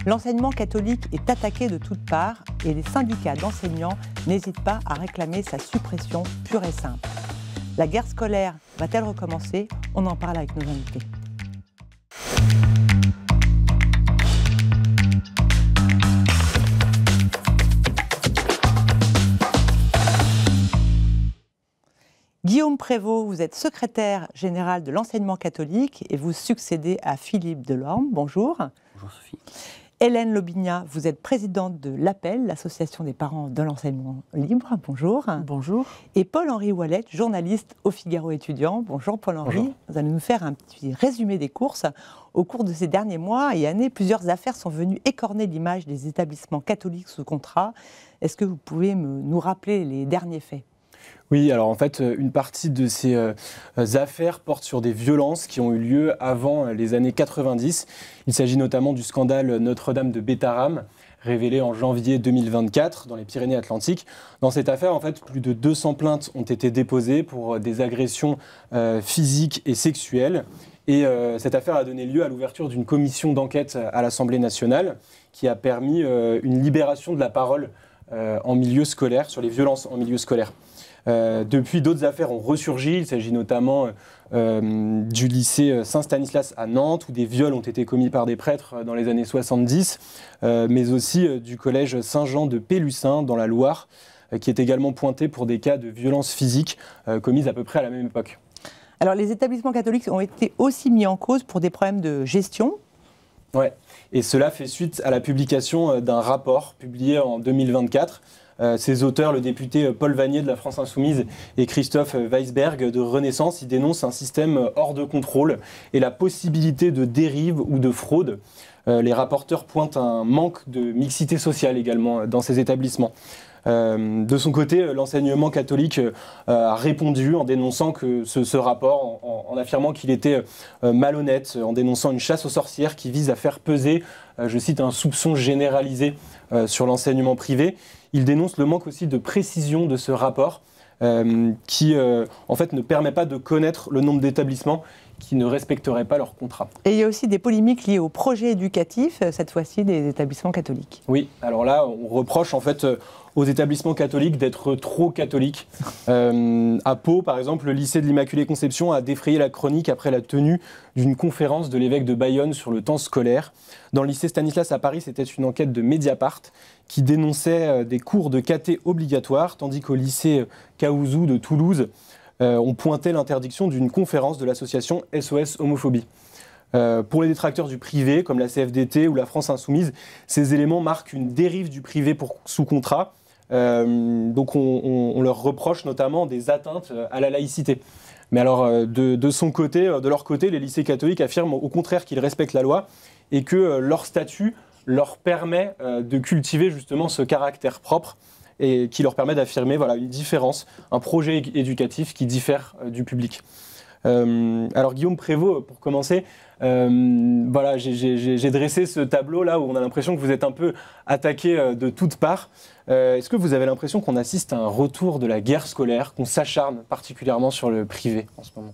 L'enseignement catholique est attaqué de toutes parts et les syndicats d'enseignants n'hésitent pas à réclamer sa suppression pure et simple. La guerre scolaire va-t-elle recommencer? On en parle avec nos invités. Guillaume Prévost, vous êtes secrétaire général de l'enseignement catholique et vous succédez à Philippe Delorme. Bonjour. Bonjour Sophie. Hélène Lobignat, vous êtes présidente de l'APEL, l'association des parents de l'enseignement libre. Bonjour. Bonjour. Et Paul-Henri Ouellet, journaliste au Figaro étudiant. Bonjour Paul-Henri. Bonjour. Vous allez nous faire un petit résumé des courses. Au cours de ces derniers mois et années, plusieurs affaires sont venues écorner l'image des établissements catholiques sous contrat. Est-ce que vous pouvez nous rappeler les derniers faits ? Oui, alors en fait, une partie de ces affaires porte sur des violences qui ont eu lieu avant les années 90. Il s'agit notamment du scandale Notre-Dame de Bétharram, révélé en janvier 2024 dans les Pyrénées-Atlantiques. Dans cette affaire, en fait, plus de 200 plaintes ont été déposées pour des agressions physiques et sexuelles. Et cette affaire a donné lieu à l'ouverture d'une commission d'enquête à l'Assemblée nationale qui a permis une libération de la parole en milieu scolaire, sur les violences en milieu scolaire. Depuis, d'autres affaires ont ressurgi. Il s'agit notamment du lycée Saint-Stanislas à Nantes, où des viols ont été commis par des prêtres dans les années 70, mais aussi du collège Saint-Jean de Pélussin, dans la Loire, qui est également pointé pour des cas de violences physiques commises à peu près à la même époque. Alors, les établissements catholiques ont été aussi mis en cause pour des problèmes de gestion. Ouais, et cela fait suite à la publication d'un rapport publié en 2024. Ses auteurs, le député Paul Vanier de la France Insoumise et Christophe Weisberg de Renaissance, ils dénoncent un système hors de contrôle et la possibilité de dérive ou de fraude. Les rapporteurs pointent un manque de mixité sociale également dans ces établissements. De son côté, l'enseignement catholique a répondu en dénonçant que ce rapport, en affirmant qu'il était malhonnête, en dénonçant une chasse aux sorcières qui vise à faire peser, je cite, un soupçon généralisé sur l'enseignement privé. Il dénonce le manque aussi de précision de ce rapport qui, en fait, ne permet pas de connaître le nombre d'établissements qui ne respecteraient pas leur contrat. Et il y a aussi des polémiques liées au projet éducatif, cette fois-ci des établissements catholiques. Oui, alors là, on reproche en fait aux établissements catholiques d'être trop catholiques. À Pau, par exemple, le lycée de l'Immaculée Conception a défrayé la chronique après la tenue d'une conférence de l'évêque de Bayonne sur le temps scolaire. Dans le lycée Stanislas à Paris, c'était une enquête de Mediapart qui dénonçait des cours de caté obligatoires, tandis qu'au lycée Caouzou de Toulouse, on pointait l'interdiction d'une conférence de l'association SOS Homophobie. Pour les détracteurs du privé, comme la CFDT ou la France Insoumise, ces éléments marquent une dérive du privé sous contrat. Donc on leur reproche notamment des atteintes à la laïcité. Mais alors, de leur côté, les lycées catholiques affirment au contraire qu'ils respectent la loi et que leur statut leur permet de cultiver justement ce caractère propre et qui leur permet d'affirmer une différence, un projet éducatif qui diffère du public. Alors Guillaume Prévost, pour commencer, j'ai dressé ce tableau là où on a l'impression que vous êtes un peu attaqué de toutes parts. Est-ce que vous avez l'impression qu'on assiste à un retour de la guerre scolaire, qu'on s'acharne particulièrement sur le privé en ce moment?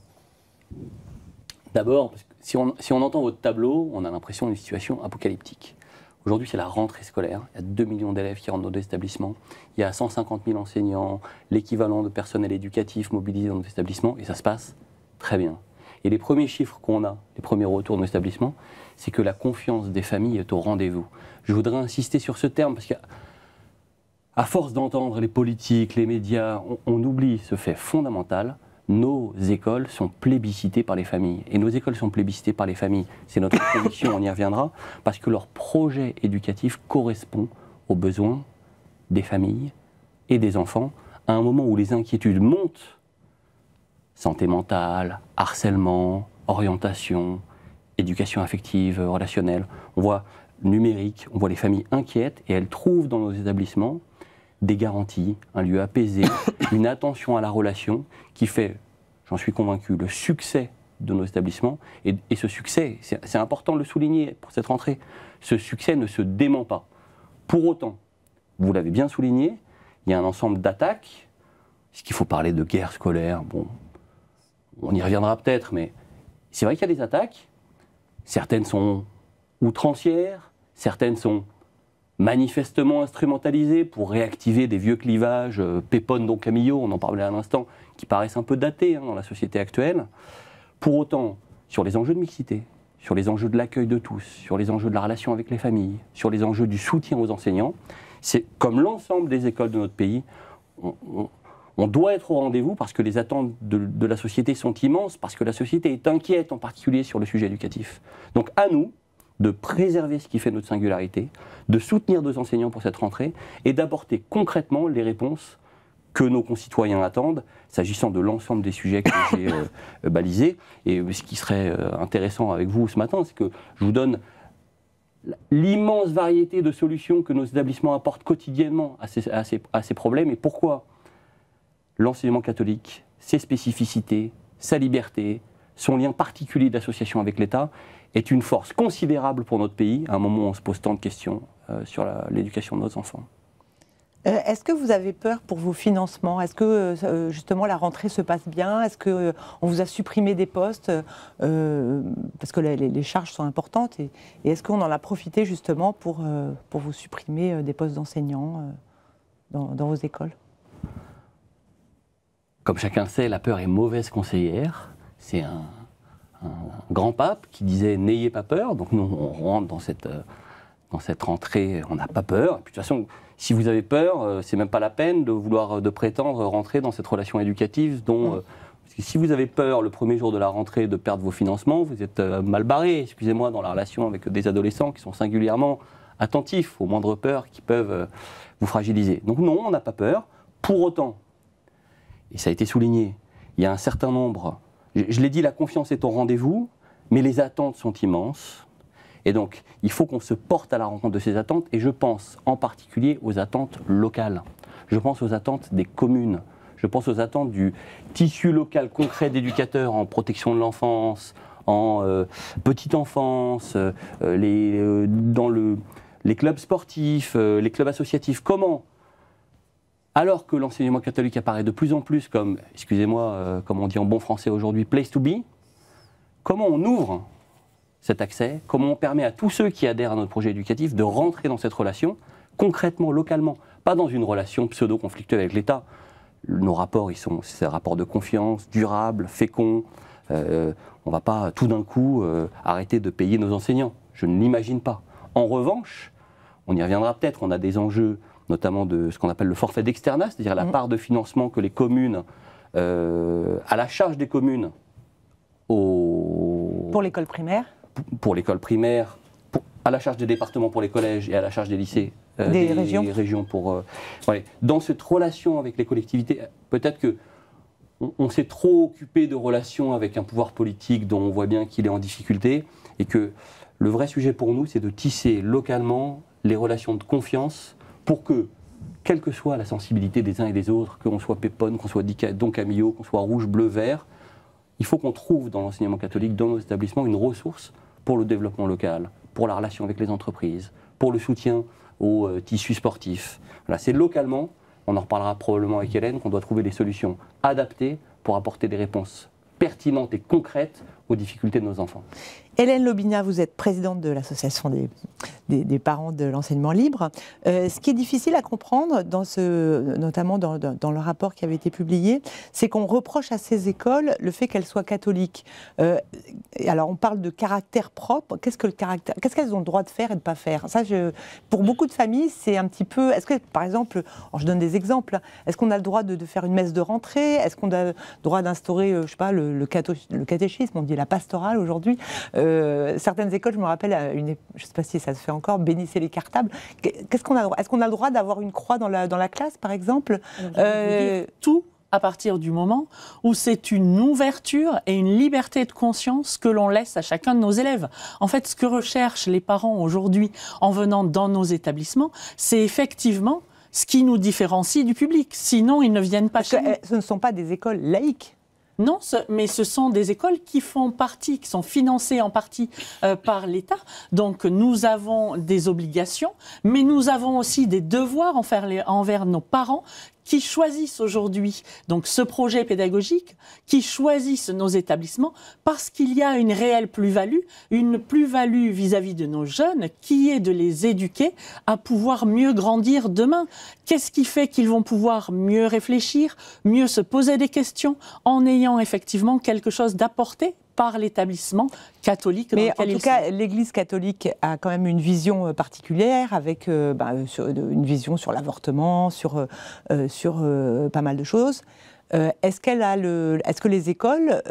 D'abord, si on entend votre tableau, on a l'impression d'une situation apocalyptique. Aujourd'hui, c'est la rentrée scolaire. Il y a 2 millions d'élèves qui rentrent dans nos établissements. Il y a 150 000 enseignants, l'équivalent de personnel éducatif mobilisé dans nos établissements, et ça se passe très bien. Et les premiers chiffres qu'on a, les premiers retours de nos établissements, c'est que la confiance des familles est au rendez-vous. Je voudrais insister sur ce terme parce qu'à force d'entendre les politiques, les médias, on oublie ce fait fondamental. Nos écoles sont plébiscitées par les familles. Et nos écoles sont plébiscitées par les familles. C'est notre conviction, on y reviendra, parce que leur projet éducatif correspond aux besoins des familles et des enfants à un moment où les inquiétudes montent. Santé mentale, harcèlement, orientation, éducation affective, relationnelle. On voit numérique, on voit les familles inquiètes et elles trouvent dans nos établissements des garanties, un lieu apaisé, une attention à la relation qui fait, j'en suis convaincu, le succès de nos établissements. Et ce succès, c'est important de le souligner pour cette rentrée, ce succès ne se dément pas. Pour autant, vous l'avez bien souligné, il y a un ensemble d'attaques. Est-ce qu'il faut parler de guerre scolaire? Bon, on y reviendra peut-être, mais c'est vrai qu'il y a des attaques. Certaines sont outrancières, Certaines sont manifestement instrumentalisées pour réactiver des vieux clivages, Pépone dont Camillo, on en parlait à l'instant, qui paraissent un peu datés dans la société actuelle. Pour autant, sur les enjeux de mixité, sur les enjeux de l'accueil de tous, sur les enjeux de la relation avec les familles, sur les enjeux du soutien aux enseignants, c'est comme l'ensemble des écoles de notre pays, on doit être au rendez-vous parce que les attentes de la société sont immenses, parce que la société est inquiète en particulier sur le sujet éducatif. Donc à nous de préserver ce qui fait notre singularité, de soutenir nos enseignants pour cette rentrée et d'apporter concrètement les réponses que nos concitoyens attendent, s'agissant de l'ensemble des sujets que j'ai balisés. Et ce qui serait intéressant avec vous ce matin, c'est que je vous donne l'immense variété de solutions que nos établissements apportent quotidiennement à ces problèmes. Et pourquoi l'enseignement catholique, ses spécificités, sa liberté, son lien particulier d'association avec l'État, est une force considérable pour notre pays, à un moment où on se pose tant de questions sur l'éducation de nos enfants. Est-ce que vous avez peur pour vos financements? Est-ce que justement la rentrée se passe bien? Est-ce qu'on vous a supprimé des postes parce que les charges sont importantes? Et est-ce qu'on en a profité justement pour vous supprimer des postes d'enseignants dans vos écoles? Comme chacun le sait, la peur est mauvaise conseillère. C'est un grand pape qui disait « n'ayez pas peur ». Donc nous, on rentre dans cette rentrée, on n'a pas peur. Et puis, de toute façon, si vous avez peur, c'est même pas la peine de prétendre rentrer dans cette relation éducative dont... Parce que si vous avez peur le premier jour de la rentrée de perdre vos financements, vous êtes mal barré, excusez-moi, dans la relation avec des adolescents qui sont singulièrement attentifs aux moindres peurs qui peuvent vous fragiliser. Donc non, on n'a pas peur. Pour autant, et ça a été souligné, il y a un certain nombre... Je l'ai dit, la confiance est au rendez-vous, mais les attentes sont immenses. Et donc, il faut qu'on se porte à la rencontre de ces attentes, et je pense en particulier aux attentes locales. Je pense aux attentes des communes. Je pense aux attentes du tissu local concret d'éducateurs en protection de l'enfance, en petite enfance, dans les clubs sportifs, les clubs associatifs. Comment ? Alors que l'enseignement catholique apparaît de plus en plus comme, excusez-moi, comme on dit en bon français aujourd'hui, place to be, comment on ouvre cet accès, comment on permet à tous ceux qui adhèrent à notre projet éducatif de rentrer dans cette relation, concrètement, localement, pas dans une relation pseudo-conflictuelle avec l'État. Nos rapports, c'est des rapports de confiance, durables, féconds. On ne va pas tout d'un coup arrêter de payer nos enseignants. Je ne l'imagine pas. En revanche, on y reviendra peut-être, on a des enjeux notamment de ce qu'on appelle le forfait d'externat, c'est-à-dire la part de financement que les communes, à la charge des communes, pour l'école primaire, pour l'école primaire, à la charge des départements pour les collèges et à la charge des lycées, des régions pour... ouais. Dans cette relation avec les collectivités, peut-être que on s'est trop occupé de relations avec un pouvoir politique dont on voit bien qu'il est en difficulté, et que le vrai sujet pour nous, c'est de tisser localement les relations de confiance pour que, quelle que soit la sensibilité des uns et des autres, qu'on soit Pépone, qu'on soit Don Camillo, qu'on soit rouge, bleu, vert, il faut qu'on trouve dans l'enseignement catholique, dans nos établissements, une ressource pour le développement local, pour la relation avec les entreprises, pour le soutien au tissu sportif. Voilà, c'est localement, on en reparlera probablement avec Hélène, qu'on doit trouver des solutions adaptées pour apporter des réponses pertinentes et concrètes aux difficultés de nos enfants. Hélène Lobinia, vous êtes présidente de l'association des parents de l'enseignement libre. Ce qui est difficile à comprendre, notamment dans le rapport qui avait été publié, c'est qu'on reproche à ces écoles le fait qu'elles soient catholiques. Alors on parle de caractère propre. Qu'est-ce qu'elles ont le droit de faire et de ne pas faire? Ça, pour beaucoup de familles, c'est un petit peu... Est-ce que, par exemple, je donne des exemples, est-ce qu'on a le droit de faire une messe de rentrée? Est-ce qu'on a le droit d'instaurer, je sais pas, le catéchisme? On dit la pastorale aujourd'hui. Certaines écoles, je me rappelle, je ne sais pas si ça se fait encore, bénissez les cartables. Qu'est-ce qu'on a le droit? Est-ce qu'on a le droit d'avoir une croix dans la classe, par exemple? Tout à partir du moment où c'est une ouverture et une liberté de conscience que l'on laisse à chacun de nos élèves. En fait, ce que recherchent les parents aujourd'hui en venant dans nos établissements, c'est effectivement ce qui nous différencie du public. Sinon, ils ne viennent pas chez nous. Ce ne sont pas des écoles laïques. Non, mais ce sont des écoles qui font partie, qui sont financées en partie par l'État. Donc nous avons des obligations, mais nous avons aussi des devoirs envers nos parents qui choisissent aujourd'hui donc ce projet pédagogique, qui choisissent nos établissements parce qu'il y a une réelle plus-value vis-à-vis de nos jeunes qui est de les éduquer à pouvoir mieux grandir demain. Qu'est-ce qui fait qu'ils vont pouvoir mieux réfléchir, mieux se poser des questions en ayant effectivement quelque chose d'apporté par l'établissement catholique. Mais en tout cas, l'Église catholique a quand même une vision particulière, avec une vision sur l'avortement, sur pas mal de choses. Est-ce que les écoles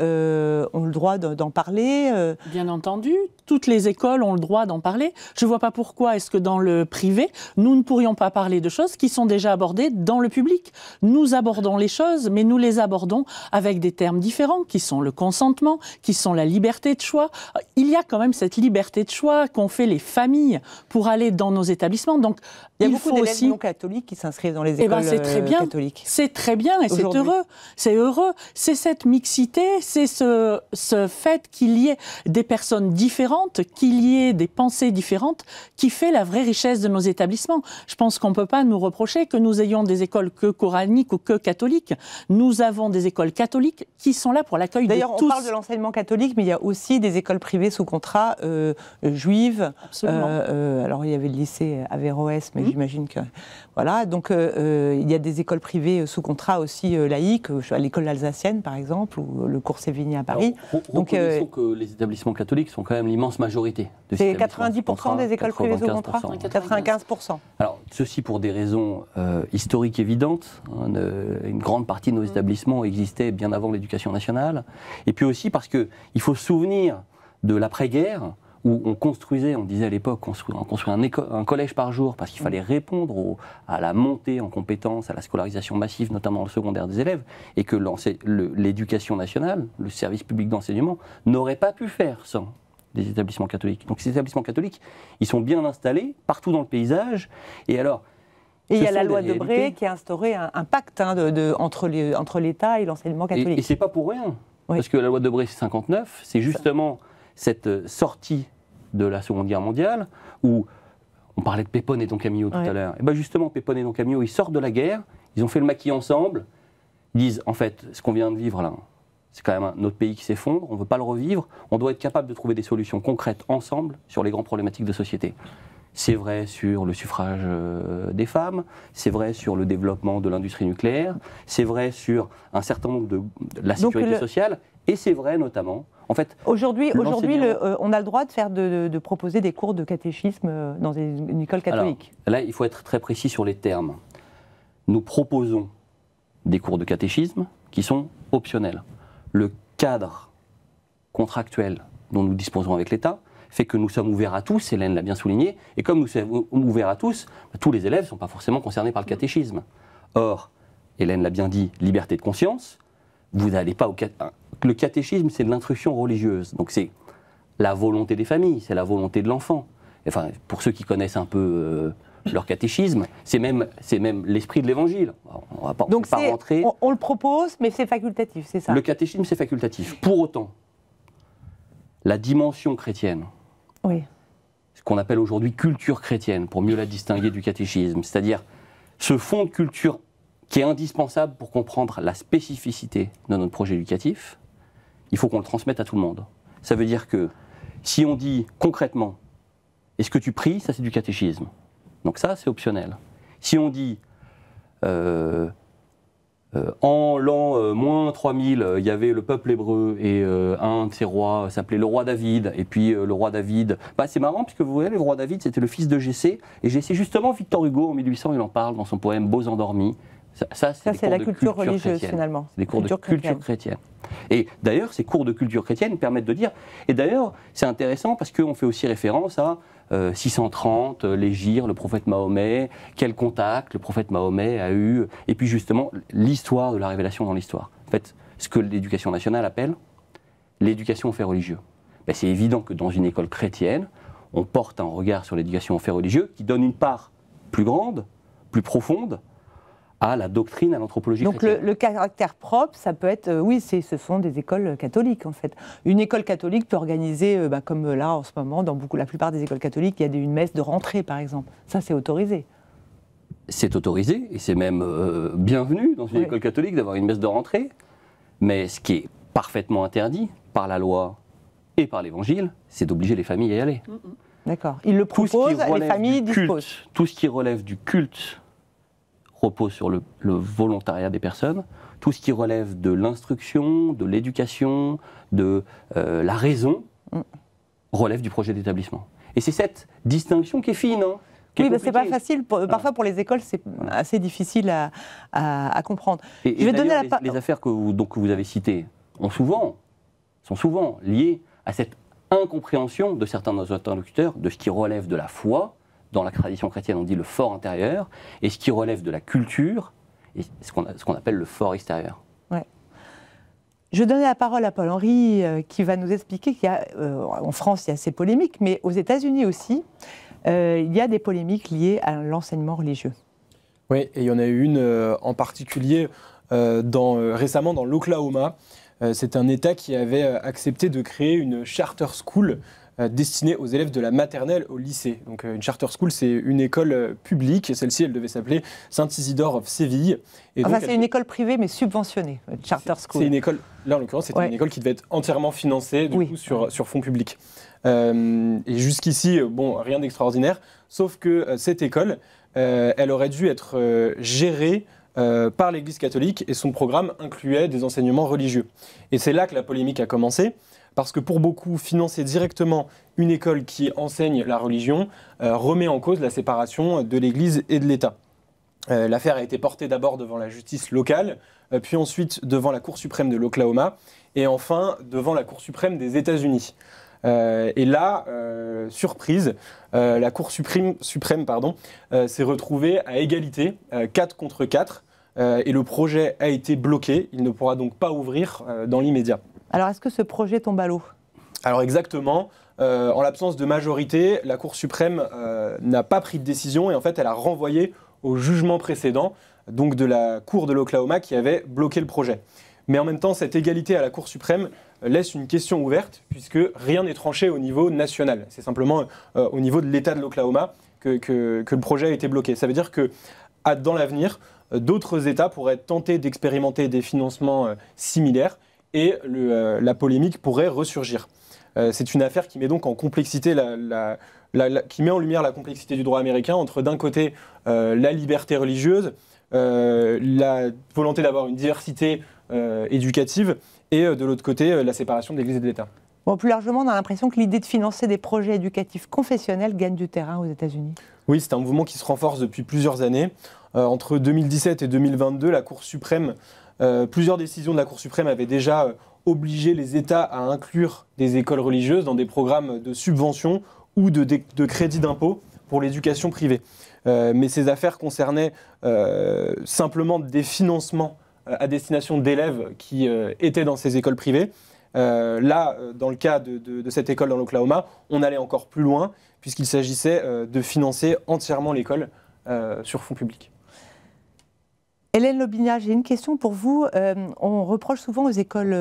ont le droit d'en parler Bien entendu, toutes les écoles ont le droit d'en parler. Je ne vois pas pourquoi est-ce que dans le privé, nous ne pourrions pas parler de choses qui sont déjà abordées dans le public. Nous abordons les choses, mais nous les abordons avec des termes différents, qui sont le consentement, qui sont la liberté de choix. Il y a quand même cette liberté de choix qu'ont fait les familles pour aller dans nos établissements. Donc, il y a beaucoup d'élèves non catholiques qui s'inscrivent dans les écoles catholiques. C'est très bien et c'est heureux. C'est heureux. C'est cette mixité, c'est ce fait qu'il y ait des personnes différentes, qu'il y ait des pensées différentes, qui fait la vraie richesse de nos établissements. Je pense qu'on ne peut pas nous reprocher que nous ayons des écoles que coraniques ou que catholiques. Nous avons des écoles catholiques qui sont là pour l'accueil de tous. D'ailleurs, on parle de l'enseignement catholique, mais il y a aussi des écoles privées sous contrat juives. Alors, il y avait le lycée Averroès, mais j'imagine que... Voilà, donc il y a des écoles privées sous contrat aussi laïques, à l'école alsacienne par exemple, ou le cours Sévigné à Paris. Donc, reconnaissons que les établissements catholiques sont quand même l'immense majorité. C'est 90% des écoles privées sous contrat. 95%. Alors, ceci pour des raisons historiques évidentes. Une grande partie de nos établissements existaient bien avant l'éducation nationale. Et puis aussi parce qu'il faut se souvenir de l'après-guerre, où on construisait, on disait à l'époque, on construit un collège par jour parce qu'il fallait répondre à la montée en compétences, à la scolarisation massive, notamment le secondaire des élèves, et que l'éducation nationale, le service public d'enseignement, n'aurait pas pu faire sans des établissements catholiques. Donc ces établissements catholiques, ils sont bien installés partout dans le paysage, et alors... Et il y a la loi Debré qui a instauré un pacte entre l'État et l'enseignement catholique. Et c'est pas pour rien, parce que la loi Debré, c'est 59, c'est justement... cette sortie de la Seconde Guerre mondiale, où on parlait de Pépone et Don Camillo tout à l'heure, et bien justement, Pépone et Don Camillo, ils sortent de la guerre, ils ont fait le maquis ensemble, ils disent, en fait, ce qu'on vient de vivre là, c'est quand même notre pays qui s'effondre, on ne veut pas le revivre, on doit être capable de trouver des solutions concrètes ensemble sur les grandes problématiques de société. C'est vrai sur le suffrage des femmes, c'est vrai sur le développement de l'industrie nucléaire, c'est vrai sur un certain nombre de la sécurité sociale, et c'est vrai notamment... En fait, aujourd'hui, on a le droit de proposer des cours de catéchisme dans une école catholique. Alors, là, il faut être très précis sur les termes. Nous proposons des cours de catéchisme qui sont optionnels. Le cadre contractuel dont nous disposons avec l'État fait que nous sommes ouverts à tous, Hélène l'a bien souligné, et comme nous sommes ouverts à tous, tous les élèves ne sont pas forcément concernés par le catéchisme. Or, Hélène l'a bien dit, liberté de conscience, vous n'allez pas au catéchisme. Le catéchisme, c'est de l'instruction religieuse. Donc c'est la volonté des familles, c'est la volonté de l'enfant. Enfin, pour ceux qui connaissent un peu leur catéchisme, c'est même l'esprit de l'Évangile. On ne va pas rentrer. On le propose, mais c'est facultatif, c'est ça? Le catéchisme, c'est facultatif. Pour autant, la dimension chrétienne, ce qu'on appelle aujourd'hui culture chrétienne, pour mieux la distinguer du catéchisme, c'est-à-dire ce fond de culture qui est indispensable pour comprendre la spécificité de notre projet éducatif, il faut qu'on le transmette à tout le monde. Ça veut dire que si on dit concrètement, est-ce que tu pries, ça c'est du catéchisme. Donc ça, c'est optionnel. Si on dit, en l'an moins 3000, il y avait le peuple hébreu et un de ses rois s'appelait le roi David, et puis le roi David, c'est marrant puisque vous voyez, le roi David c'était le fils de Jessé, et Jessé justement, Victor Hugo en 1800, il en parle dans son poème Beaux endormis. Ça c'est la culture religieuse finalement. C'est des cours de culture chrétienne. Et d'ailleurs, ces cours de culture chrétienne permettent de dire, et d'ailleurs, c'est intéressant parce qu'on fait aussi référence à 630, l'Hégire, le prophète Mahomet, quel contact le prophète Mahomet a eu, et puis justement, l'histoire de la révélation dans l'histoire. En fait, ce que l'éducation nationale appelle l'éducation aux faits religieux. C'est évident que dans une école chrétienne, on porte un regard sur l'éducation aux faits religieux qui donne une part plus grande, plus profonde, à la doctrine, à l'anthropologie chrétienne. Donc le caractère propre, ça peut être, ce sont des écoles catholiques en fait. Une école catholique peut organiser, comme là en ce moment, dans la plupart des écoles catholiques, il y a une messe de rentrée par exemple. Ça c'est autorisé. c'est autorisé et c'est même bienvenu dans une école catholique d'avoir une messe de rentrée. Mais ce qui est parfaitement interdit par la loi et par l'Évangile, c'est d'obliger les familles à y aller. D'accord. Il le propose, les familles disposent. Tout ce qui relève du culte repose sur le volontariat des personnes. Tout ce qui relève de l'instruction, de l'éducation, de la raison, relève du projet d'établissement. Et c'est cette distinction qui est fine. Hein, oui, c'est pas facile. Parfois, pour les écoles, c'est assez difficile à comprendre. Et je vais donner les affaires que vous avez citées sont souvent liées à cette incompréhension de certains de nos interlocuteurs de ce qui relève de la foi. Dans la tradition chrétienne, on dit le fort intérieur, et ce qui relève de la culture, et ce qu'on appelle le fort extérieur. Ouais. Je donnais la parole à Paul-Henri, qui va nous expliquer qu'il y a, en France, il y a ces polémiques, mais aux États-Unis aussi, il y a des polémiques liées à l'enseignement religieux. Oui, et il y en a eu une en particulier récemment dans l'Oklahoma. C'est un État qui avait accepté de créer une charter school destinée aux élèves de la maternelle au lycée. Donc une charter school, c'est une école publique. Celle-ci, elle devait s'appeler Saint-Isidore of Séville. Et enfin, c'est une école privée, mais subventionnée, charter school. C'est une école, là en l'occurrence, c'était une école qui devait être entièrement financée du coup, sur fonds publics. Et jusqu'ici, bon, rien d'extraordinaire, sauf que cette école, elle aurait dû être gérée par l'Église catholique et son programme incluait des enseignements religieux. Et c'est là que la polémique a commencé, parce que pour beaucoup, financer directement une école qui enseigne la religion remet en cause la séparation de l'Église et de l'État. L'affaire a été portée d'abord devant la justice locale, puis ensuite devant la Cour suprême de l'Oklahoma, et enfin devant la Cour suprême des États-Unis. Et là, surprise, la Cour suprême s'est retrouvée à égalité, 4 contre 4, et le projet a été bloqué. Il ne pourra donc pas ouvrir dans l'immédiat. Alors, est-ce que ce projet tombe à l'eau ? Alors exactement. En l'absence de majorité, la Cour suprême n'a pas pris de décision et en fait, elle a renvoyé au jugement précédent, donc de la Cour de l'Oklahoma qui avait bloqué le projet. Mais en même temps, cette égalité à la Cour suprême laisse une question ouverte, puisque rien n'est tranché au niveau national. C'est simplement au niveau de l'État de l'Oklahoma que le projet a été bloqué. Ça veut dire que dans l'avenir, d'autres États pourraient tenter d'expérimenter des financements similaires et la polémique pourrait ressurgir. C'est une affaire qui met donc en complexité qui met en lumière la complexité du droit américain entre d'un côté la liberté religieuse, la volonté d'avoir une diversité éducative et de l'autre côté la séparation de l'Église et de l'État. Bon, plus largement, on a l'impression que l'idée de financer des projets éducatifs confessionnels gagne du terrain aux États-Unis. Oui, c'est un mouvement qui se renforce depuis plusieurs années. Entre 2017 et 2022, la Cour suprême, plusieurs décisions de la Cour suprême avaient déjà obligé les États à inclure des écoles religieuses dans des programmes de subvention ou de crédit d'impôt pour l'éducation privée. Mais ces affaires concernaient simplement des financements à destination d'élèves qui étaient dans ces écoles privées. Là, dans le cas de cette école dans l'Oklahoma, on allait encore plus loin, puisqu'il s'agissait de financer entièrement l'école sur fonds publics. Hélène Lobignat, j'ai une question pour vous. On reproche souvent aux écoles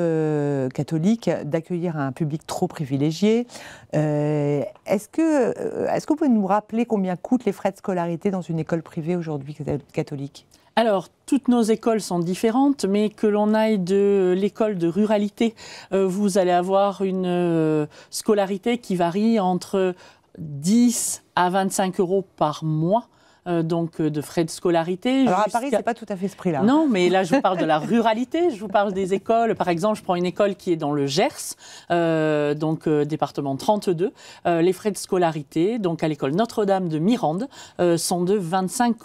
catholiques d'accueillir un public trop privilégié. Est-ce que vous pouvez nous rappeler combien coûtent les frais de scolarité dans une école privée aujourd'hui catholique ? Alors, toutes nos écoles sont différentes, mais que l'on aille de l'école de ruralité, vous allez avoir une scolarité qui varie entre 10 à 25 € par mois. Donc de frais de scolarité. Alors à Paris, c'est pas tout à fait ce prix-là. Non, mais là je vous parle de la ruralité, je vous parle des écoles. Par exemple, je prends une école qui est dans le Gers, département 32. Les frais de scolarité, donc à l'école Notre-Dame de Mirande, sont de 25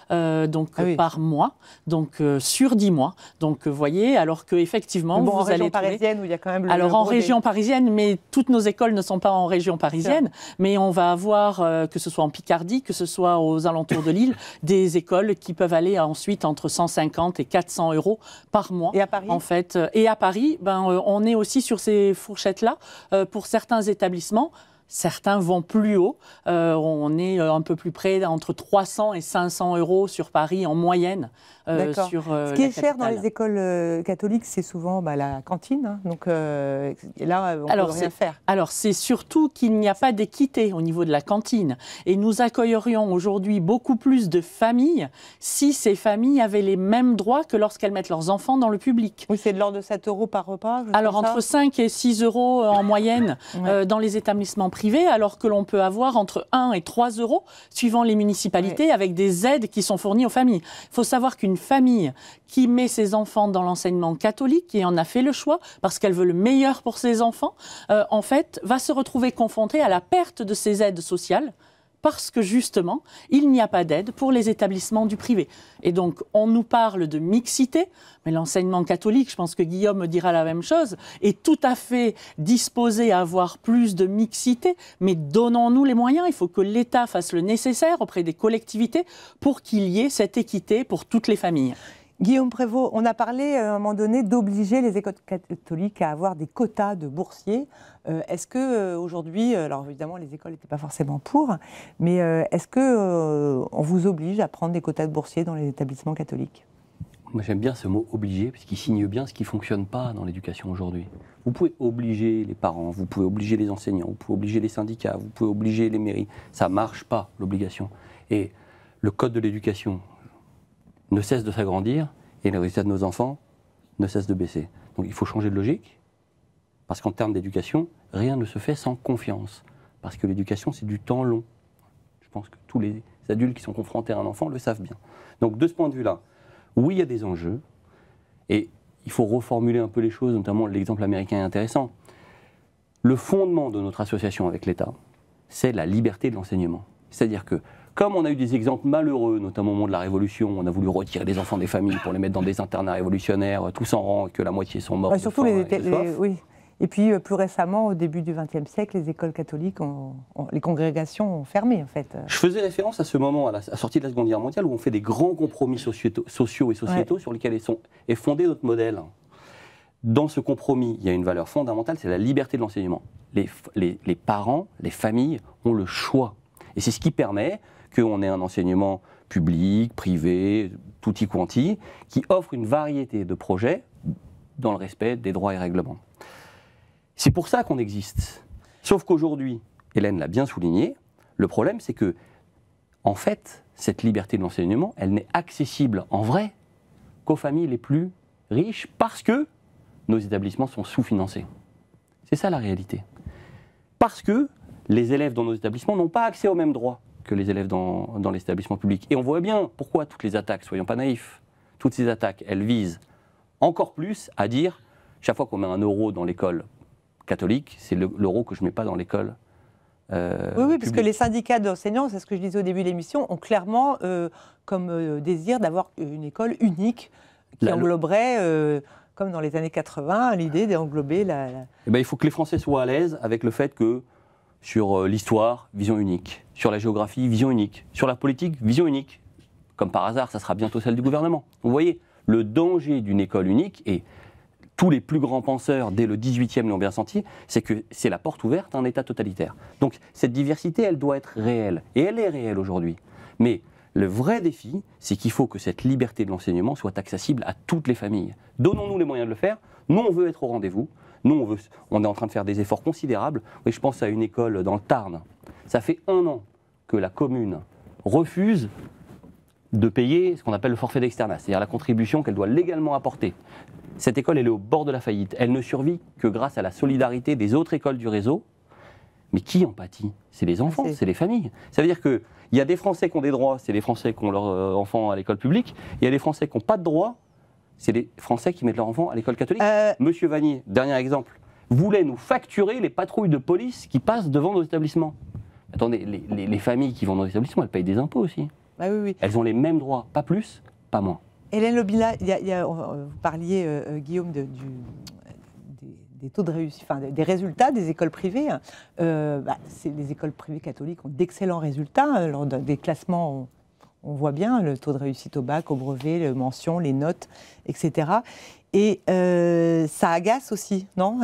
€ par mois, donc sur 10 mois. Donc vous voyez, alors qu'effectivement, bon, vous allez trouver... parisienne où il y a quand même Alors en région parisienne, mais toutes nos écoles ne sont pas en région parisienne, mais on va avoir, que ce soit en Picardie, que ce soit aux alentours de Lille, des écoles qui peuvent aller ensuite entre 150 et 400 € par mois. Et à Paris ? En fait. Et à Paris, on est aussi sur ces fourchettes-là. Pour certains établissements, Certains vont plus haut. On est un peu plus près, entre 300 et 500 euros sur Paris en moyenne. Sur, ce qui est cher dans les écoles catholiques, c'est souvent la cantine. Hein. Donc là, on ne peut rien faire. Alors, c'est surtout qu'il n'y a pas d'équité au niveau de la cantine. Et nous accueillerions aujourd'hui beaucoup plus de familles si ces familles avaient les mêmes droits que lorsqu'elles mettent leurs enfants dans le public. Oui, c'est de l'ordre de 7 euros par repas. Alors, entre 5 et 6 euros en moyenne dans les établissements privés, alors que l'on peut avoir entre 1 et 3 euros suivant les municipalités avec des aides qui sont fournies aux familles. Il faut savoir qu'une famille qui met ses enfants dans l'enseignement catholique, qui en a fait le choix parce qu'elle veut le meilleur pour ses enfants, en fait, va se retrouver confrontée à la perte de ses aides sociales parce que justement, il n'y a pas d'aide pour les établissements du privé. Et donc, on nous parle de mixité, mais l'enseignement catholique, je pense que Guillaume me dira la même chose, est tout à fait disposé à avoir plus de mixité, mais donnons-nous les moyens. Il faut que l'État fasse le nécessaire auprès des collectivités pour qu'il y ait cette équité pour toutes les familles. Guillaume Prévost, on a parlé à un moment donné d'obliger les écoles catholiques à avoir des quotas de boursiers. Est-ce qu'aujourd'hui, alors évidemment les écoles n'étaient pas forcément pour, mais est-ce qu'on vous oblige à prendre des quotas de boursiers dans les établissements catholiques ? Moi j'aime bien ce mot « obligé » parce qu'il signe bien ce qui ne fonctionne pas dans l'éducation aujourd'hui. Vous pouvez obliger les parents, vous pouvez obliger les enseignants, vous pouvez obliger les syndicats, vous pouvez obliger les mairies. Ça ne marche pas, l'obligation. Et le code de l'éducation ne cesse de s'agrandir et les résultats de nos enfants ne cessent de baisser. Donc il faut changer de logique, parce qu'en termes d'éducation, rien ne se fait sans confiance. Parce que l'éducation, c'est du temps long. Je pense que tous les adultes qui sont confrontés à un enfant le savent bien. Donc de ce point de vue-là, oui, il y a des enjeux, et il faut reformuler un peu les choses, notamment l'exemple américain est intéressant. Le fondement de notre association avec l'État, c'est la liberté de l'enseignement. C'est-à-dire que comme on a eu des exemples malheureux, notamment au moment de la Révolution, on a voulu retirer les enfants des familles pour les mettre dans des internats révolutionnaires, tous en rang, et que la moitié sont morts. Surtout oui. Et puis plus récemment, au début du XXe siècle, les écoles catholiques, les congrégations ont fermé en fait. Je faisais référence à ce moment, à la sortie de la Seconde Guerre mondiale, où on fait des grands compromis sociaux et sociétaux sur lesquels est fondé notre modèle. Dans ce compromis, il y a une valeur fondamentale, c'est la liberté de l'enseignement. Les parents, les familles ont le choix. Et c'est ce qui permet qu'on ait un enseignement public, privé, tutti quanti, qui offre une variété de projets dans le respect des droits et règlements. C'est pour ça qu'on existe. Sauf qu'aujourd'hui, Hélène l'a bien souligné, le problème c'est que, en fait, cette liberté de l'enseignement, elle n'est accessible en vrai qu'aux familles les plus riches parce que nos établissements sont sous-financés. C'est ça la réalité. Parce que les élèves dans nos établissements n'ont pas accès aux mêmes droits que les élèves dans les établissements publics. Et on voit bien pourquoi toutes les attaques, soyons pas naïfs, toutes ces attaques, elles visent encore plus à dire, chaque fois qu'on met un euro dans l'école catholique, c'est l'euro que je ne mets pas dans l'école oui, parce que les syndicats d'enseignants, c'est ce que je disais au début de l'émission, ont clairement comme désir d'avoir une école unique qui engloberait, comme dans les années 80, l'idée d'englober la... Eh ben, il faut que les Français soient à l'aise avec le fait que sur l'histoire, vision unique. Sur la géographie, vision unique. Sur la politique, vision unique. Comme par hasard, ça sera bientôt celle du gouvernement. Vous voyez, le danger d'une école unique, et tous les plus grands penseurs, dès le 18e, l'ont bien senti, c'est que c'est la porte ouverte à un État totalitaire. Donc cette diversité, elle doit être réelle. Et elle est réelle aujourd'hui. Mais le vrai défi, c'est qu'il faut que cette liberté de l'enseignement soit accessible à toutes les familles. Donnons-nous les moyens de le faire. Nous, on veut être au rendez-vous. Nous, on est en train de faire des efforts considérables. Oui, je pense à une école dans le Tarn. Ça fait 1 an que la commune refuse de payer ce qu'on appelle le forfait d'externat, c'est-à-dire la contribution qu'elle doit légalement apporter. Cette école, elle est au bord de la faillite. Elle ne survit que grâce à la solidarité des autres écoles du réseau. Mais qui en pâtit? C'est les enfants, c'est les familles. Ça veut dire qu'il y a des Français qui ont des droits, c'est les Français qui ont leurs enfants à l'école publique. Il y a des Français qui n'ont pas de droits, c'est les Français qui mettent leurs enfants à l'école catholique. Monsieur Vanier, dernier exemple, voulait nous facturer les patrouilles de police qui passent devant nos établissements. Attendez, les familles qui vont dans nos établissements, elles payent des impôts aussi. Ah oui. Elles ont les mêmes droits, pas plus, pas moins. Hélène Lobila, vous parliez, Guillaume, des taux de réussite, enfin, des résultats des écoles privées. Les écoles privées catholiques ont d'excellents résultats. Lors des classements, on voit bien le taux de réussite au bac, au brevet, les mentions, les notes, etc. Et ça agace aussi, non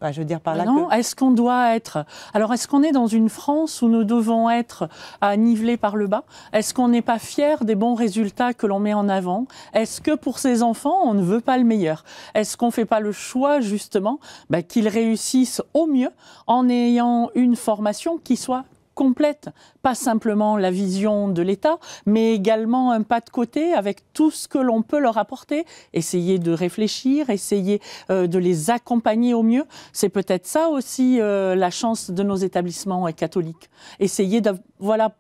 je veux dire par là non, que... est-ce qu'on doit être... Alors, est-ce qu'on est dans une France où nous devons être à niveler par le bas? Est-ce qu'on n'est pas fier des bons résultats que l'on met en avant? Est-ce que pour ces enfants, on ne veut pas le meilleur? Est-ce qu'on ne fait pas le choix, justement, qu'ils réussissent au mieux en ayant une formation qui soit complète, pas simplement la vision de l'État, mais également un pas de côté avec tout ce que l'on peut leur apporter, essayer de réfléchir, essayer de les accompagner au mieux. C'est peut-être ça aussi la chance de nos établissements catholiques. Essayer de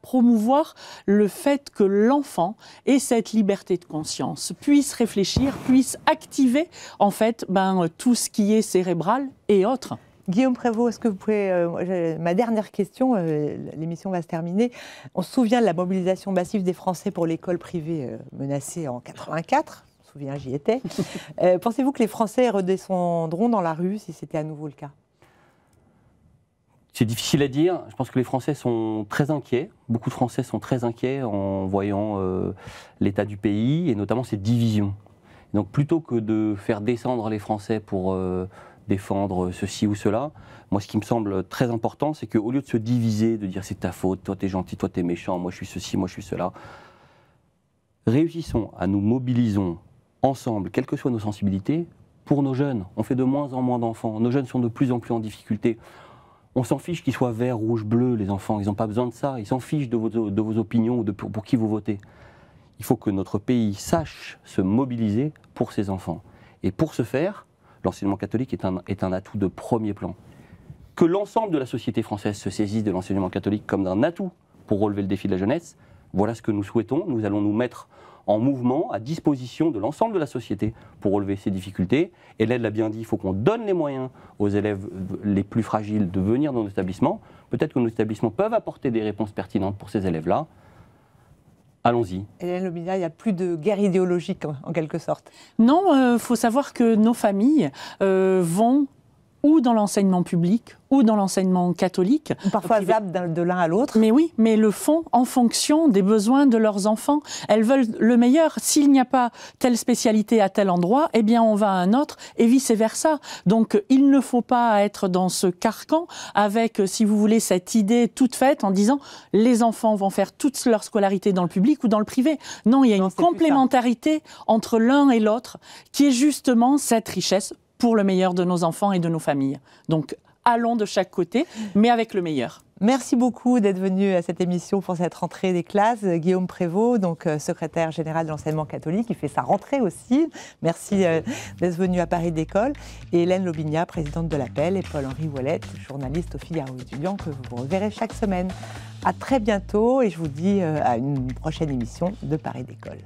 promouvoir le fait que l'enfant ait cette liberté de conscience, puisse réfléchir, puisse activer en fait tout ce qui est cérébral et autres. Guillaume Prévost, est-ce que vous pouvez... ma dernière question, l'émission va se terminer. On se souvient de la mobilisation massive des Français pour l'école privée menacée en 84. Je me souviens, j'y étais. Pensez-vous que les Français redescendront dans la rue si c'était à nouveau le cas? C'est difficile à dire. Je pense que les Français sont très inquiets. Beaucoup de Français sont très inquiets en voyant l'état du pays et notamment ses divisions. Donc plutôt que de faire descendre les Français pour... défendre ceci ou cela. Moi, ce qui me semble très important, c'est qu'au lieu de se diviser, de dire c'est ta faute, toi t'es gentil, toi t'es méchant, moi je suis ceci, moi je suis cela, réussissons à nous mobiliser ensemble, quelles que soient nos sensibilités, pour nos jeunes. On fait de moins en moins d'enfants. Nos jeunes sont de plus en plus en difficulté. On s'en fiche qu'ils soient verts, rouges, bleus, les enfants. Ils n'ont pas besoin de ça. Ils s'en fichent de vos opinions ou pour qui vous votez. Il faut que notre pays sache se mobiliser pour ses enfants. Et pour ce faire, l'enseignement catholique est un atout de premier plan. Que l'ensemble de la société française se saisisse de l'enseignement catholique comme d'un atout pour relever le défi de la jeunesse, voilà ce que nous souhaitons. Nous allons nous mettre en mouvement, à disposition de l'ensemble de la société pour relever ces difficultés. Et Hélène l'a bien dit, il faut qu'on donne les moyens aux élèves les plus fragiles de venir dans nos établissements. Peut-être que nos établissements peuvent apporter des réponses pertinentes pour ces élèves-là. Allons-y. Hélène Lobinia, il n'y a plus de guerre idéologique, en quelque sorte. Non, faut savoir que nos familles vont ou dans l'enseignement public ou dans l'enseignement catholique. Parfois zappent de l'un à l'autre. Mais oui, mais le font en fonction des besoins de leurs enfants. Elles veulent le meilleur. S'il n'y a pas telle spécialité à tel endroit, eh bien on va à un autre et vice-versa. Donc il ne faut pas être dans ce carcan avec, si vous voulez, cette idée toute faite en disant les enfants vont faire toute leur scolarité dans le public ou dans le privé. Non, il y a une complémentarité entre l'un et l'autre qui est justement cette richesse pour le meilleur de nos enfants et de nos familles. Donc, allons de chaque côté, mais avec le meilleur. Merci beaucoup d'être venu à cette émission pour cette rentrée des classes. Guillaume Prévost, donc secrétaire général de l'enseignement catholique, qui fait sa rentrée aussi. Merci d'être venu à Paris d'École. Et Hélène Lobinia, présidente de l'Appel, et Paul-Henri Ouellette, journaliste au Figaro Étudiant, que vous reverrez chaque semaine. À très bientôt et je vous dis à une prochaine émission de Paris d'École.